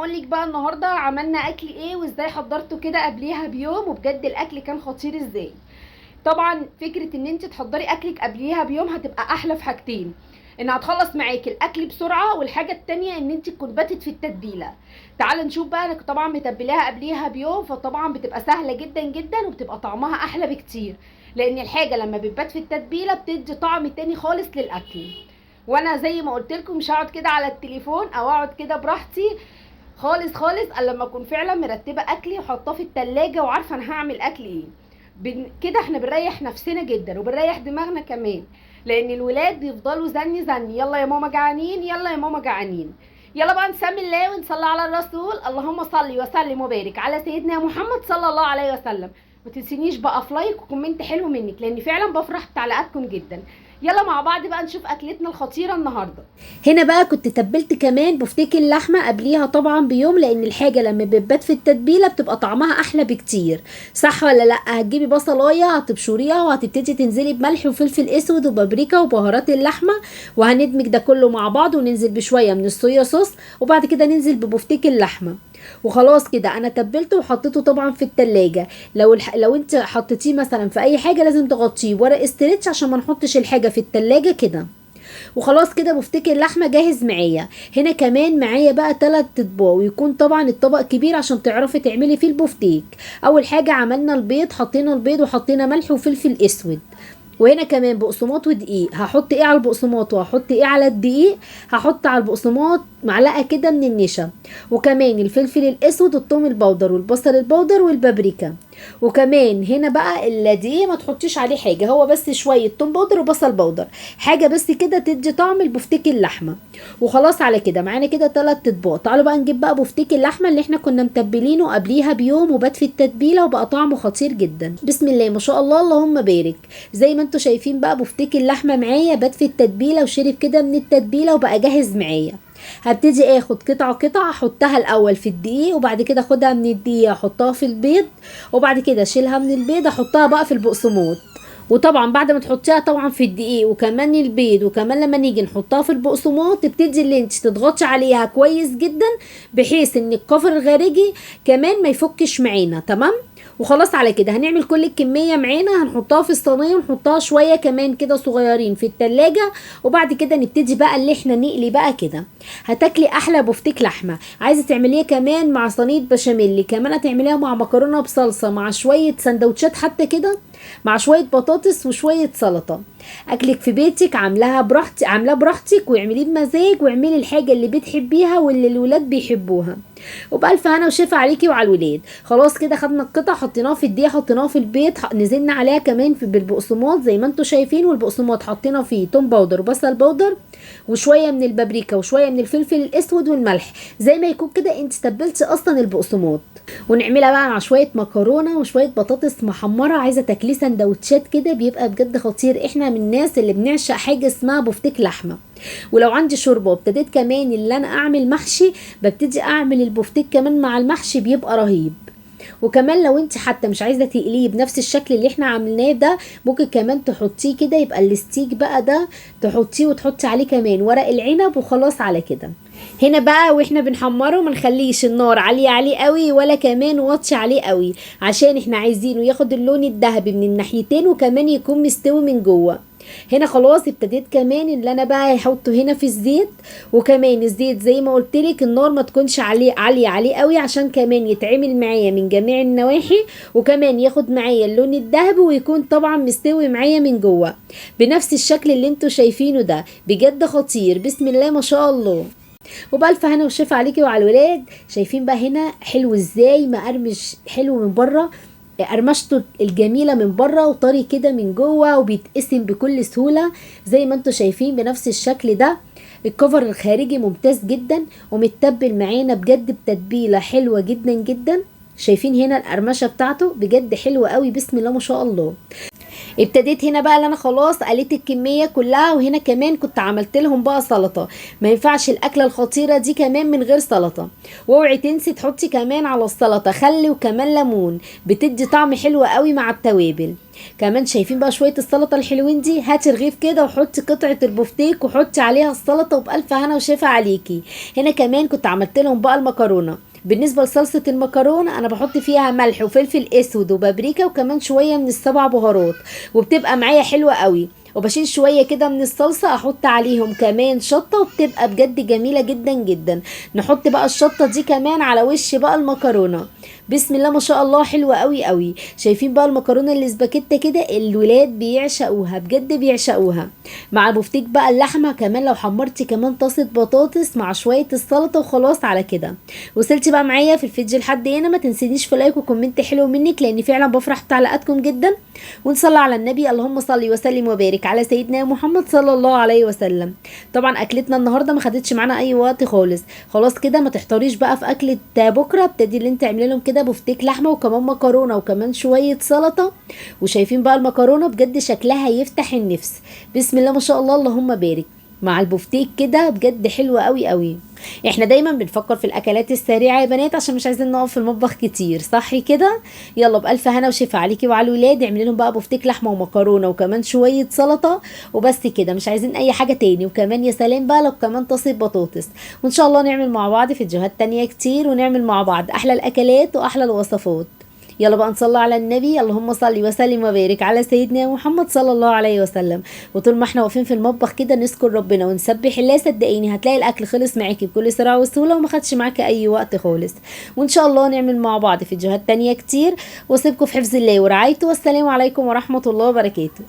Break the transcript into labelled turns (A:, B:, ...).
A: اقولك بقى النهارده عملنا اكل ايه وازاي حضرته كده قبليها بيوم، وبجد الاكل كان خطير ازاي. طبعا فكره ان انت تحضري اكلك قبليها بيوم هتبقى احلى في حاجتين: ان هتخلص معاكي الاكل بسرعه، والحاجه التانية ان انت تكون باتت في التتبيله. تعال نشوف بقى. انا طبعا متبلاها قبليها بيوم، فطبعا بتبقى سهله جدا جدا وبتبقى طعمها احلى بكتير، لان الحاجه لما بتبات في التتبيله بتدي طعم تاني خالص للاكل. وانا زي ما قلت لكم مش هقعد كده على التليفون او اقعد كده براحتي خالص خالص الا لما اكون فعلا مرتبه اكلي وحاطاه في التلاجة وعارفه انا هعمل اكل ايه. كده احنا بنريح نفسنا جدا وبنريح دماغنا كمان، لان الولاد بيفضلوا زني زني، يلا يا ماما جعانين، يلا يا ماما جعانين. يلا بقى نسمي الله ونصلي على الرسول. اللهم صل وسلم وبارك على سيدنا محمد صلى الله عليه وسلم. ما تنسينيش بقى في لايك وكومنت حلو منك، لان فعلا بفرح بتعليقاتكم جدا. يلا مع بعض بقى نشوف اكلتنا الخطيره النهارده.
B: هنا بقى كنت تبلت كمان بفتيك اللحمه قبليها طبعا بيوم، لان الحاجه لما بتبات في التتبيله بتبقى طعمها احلى بكتير. صح ولا لا؟ هتجيبي بصلايه هتبشريها وهتبتدي تنزلي بملح وفلفل اسود وبابريكا وبهارات اللحمه، وهندمج ده كله مع بعض وننزل بشويه من الصويا صوص، وبعد كده ننزل ببفتيك اللحمه. وخلاص كده انا تبلته وحطيته طبعا في التلاجة. لو انت حطيتيه مثلا في اي حاجه لازم تغطيه ورق استرتش عشان ما نحطش الحاجه في التلاجة كده. وخلاص كده بفتيك اللحمه جاهز معايا. هنا كمان معايا بقى 3 اطباق، ويكون طبعا الطبق كبير عشان تعرفي تعملي فيه البفتيك. اول حاجه عملنا البيض، حطينا البيض وحطينا ملح وفلفل اسود. وهنا كمان بقسماط ودقيق. هحط ايه على البقسماط وهحط ايه على الدقيق؟ هحط على البقسماط معلقه كده من النشا، وكمان الفلفل الاسود والثوم البودر والبصل البودر والبابريكا. وكمان هنا بقى الدقيق ما تحطيش عليه حاجه، هو بس شويه ثوم بودر وبصل بودر، حاجه بس كده تدي طعم البفتيك اللحمه. وخلاص على كده معانا كده 3 اطباق. تعالوا بقى نجيب بقى بفتيك اللحمه اللي احنا كنا متبلينه قبليها بيوم وبات في التتبيله وبقى طعمه خطير جدا. بسم الله ما شاء الله اللهم بارك. زي ما انتوا شايفين بقى بفتيك اللحمه معايا بات في التتبيله وشرب كده من التتبيله وبقى جاهز معايا. هبتدي اخد قطعه قطعه احطها الاول في الدقيق، وبعد كده اخدها من الدقيق احطها في البيض، وبعد كده اشيلها من البيض احطها بقى في البقسماط. وطبعا بعد ما تحطيها طبعا في الدقيق وكمان البيض وكمان لما نيجي نحطها في البقسماط تبتدي اللي انت تضغطي عليها كويس جدا، بحيث ان الكفر الخارجي كمان ما يفكش معانا. تمام. وخلاص على كده هنعمل كل الكمية معانا، هنحطها في الصينية ونحطها شوية كمان كده صغيرين في التلاجة، وبعد كده نبتدي بقى اللي احنا نقلي بقى كده. هتاكلي احلى بفتيك لحمة. عايزة تعمليها كمان مع صينية بشاميل، كمان هتعمليها مع مكرونة بصلصة، مع شوية سندوتشات حتى كده، مع شوية بطاطس وشوية سلطة. اكلك في بيتك عاملاه براحتك واعمليه بمزاج، واعملي الحاجة اللي بتحبيها واللي الولاد بيحبوها. وبألف هنا وشفا عليكي وعلى الولاد. خلاص كده خدنا القطع حطيناها في الدقيق، حطيناها في البيض، نزلنا عليها كمان بالبقسماط زي ما انتوا شايفين، والبقسماط حطينا فيه توم باودر وبصل باودر وشويه من البابريكا وشويه من الفلفل الاسود والملح، زي ما يكون كده انت تبلتي اصلا البقسماط. ونعملها بقى مع شويه مكرونه وشويه بطاطس محمره. عايزه تاكليه سندوتشات كده بيبقى بجد خطير. احنا من الناس اللي بنعشق حاجه اسمها بفتيك لحمه. ولو عندي شوربه وابتديت كمان اللي انا اعمل محشي، ببتدي اعمل البفتيك كمان مع المحشي بيبقى رهيب. وكمان لو انت حتى مش عايزه تقليه بنفس الشكل اللي احنا عملناه ده، ممكن كمان تحطيه كده يبقى الستيك بقى ده، تحطيه وتحطي عليه كمان ورق العنب. وخلاص على كده. هنا بقى واحنا بنحمره ما نخليش النار عاليه عليه قوي ولا كمان واطي عليه قوي، عشان احنا عايزينه ياخد اللون الذهبي من الناحيتين وكمان يكون مستوي من جوه. هنا خلاص ابتديت كمان اللي انا بقى هحطه هنا في الزيت. وكمان الزيت زي ما قلت لك النار ما تكونش عاليه عليه قوي، عشان كمان يتعمل معايا من جميع النواحي، وكمان ياخد معايا اللون الذهبي ويكون طبعا مستوي معايا من جوه بنفس الشكل اللي انتوا شايفينه ده. بجد خطير. بسم الله ما شاء الله. وبألف هنا وشفا عليكي وعلى الولاد. شايفين بقى هنا حلو ازاي؟ مقرمش حلو من بره، قرمشته الجميلة من بره وطري كده من جوه وبيتقسم بكل سهولة زي ما انتوا شايفين بنفس الشكل ده. الكفر الخارجي ممتاز جدا ومتبل معانا بجد بتتبيلة حلوة جدا جدا. شايفين هنا القرمشه بتاعته بجد حلوه قوي، بسم الله ما شاء الله. ابتديت هنا بقى اللي انا خلاص قليت الكميه كلها، وهنا كمان كنت عملت لهم بقى سلطه. ما ينفعش الاكله الخطيره دي كمان من غير سلطه. واوعي تنسي تحطي كمان على السلطه خل وكمان ليمون، بتدي طعم حلو قوي مع التوابل. كمان شايفين بقى شويه السلطه الحلوين دي، هاتي رغيف كده وحطي قطعه البفتيك وحطي عليها السلطه، وبالف هنا وشفا عليكي. هنا كمان كنت عملت لهم بقى المكرونه. بالنسبه لصلصه المكرونه انا بحط فيها ملح وفلفل اسود وبابريكا وكمان شويه من السبع بهارات، وبتبقى معايا حلوه قوي. وبشيل شويه كده من الصلصه احط عليهم كمان شطه، وبتبقى بجد جميله جدا جدا. نحط بقى الشطه دي كمان على وش بقى المكرونه، بسم الله ما شاء الله حلوه قوي قوي. شايفين بقى المكرونه الاسباجيتا كده، الولاد بيعشقوها بجد بيعشقوها. مع بفتيك بقى اللحمه كمان، لو حمرتي كمان طاسه بطاطس مع شويه السلطه، وخلاص على كده. وصلتي بقى معايا في الفيديو لحد هنا، ما تنسينيش في لايك وكومنت حلو منك، لاني فعلا بفرح بتعليقاتكم جدا. ونصلي على النبي، اللهم صل وسلم وبارك على سيدنا محمد صلى الله عليه وسلم. طبعا اكلتنا النهارده ما خدتش معانا اي وقت خالص. خلاص كده ما تحتاريش بقى في اكله بكره، ابتدي اللي انت اعملي لهم كده بفتيك لحمه وكمان مكرونه وكمان شويه سلطه. وشايفين بقى المكرونه بجد شكلها يفتح النفس، بسم الله ما شاء الله اللهم بارك. مع البفتيك كده بجد حلوه قوي قوي. احنا دايما بنفكر في الاكلات السريعه يا بنات، عشان مش عايزين نقف في المطبخ كتير، صح كده؟ يلا بالف هنا وشفا عليكي وعلى الولاد. اعملي لهم بقى بفتيك لحمه ومكرونه وكمان شويه سلطه، وبس كده، مش عايزين اي حاجه تاني. وكمان يا سلام بقى لو كمان طاسه بطاطس. وان شاء الله نعمل مع بعض فيديوهات تانية كتير، ونعمل مع بعض احلى الاكلات واحلى الوصفات. يلا بقى نصلي على النبي، اللهم صل وسلم وبارك على سيدنا محمد صلى الله عليه وسلم. وطول ما احنا واقفين في المطبخ كده نذكر ربنا ونسبح الله، صدقيني هتلاقي الاكل خلص معاكي بكل سرعه وسهوله، وما خدش معاكي اي وقت خالص. وان شاء الله نعمل مع بعض فيديوهات تانية كتير، واسيبكم في حفظ الله ورعايته، والسلام عليكم ورحمه الله وبركاته.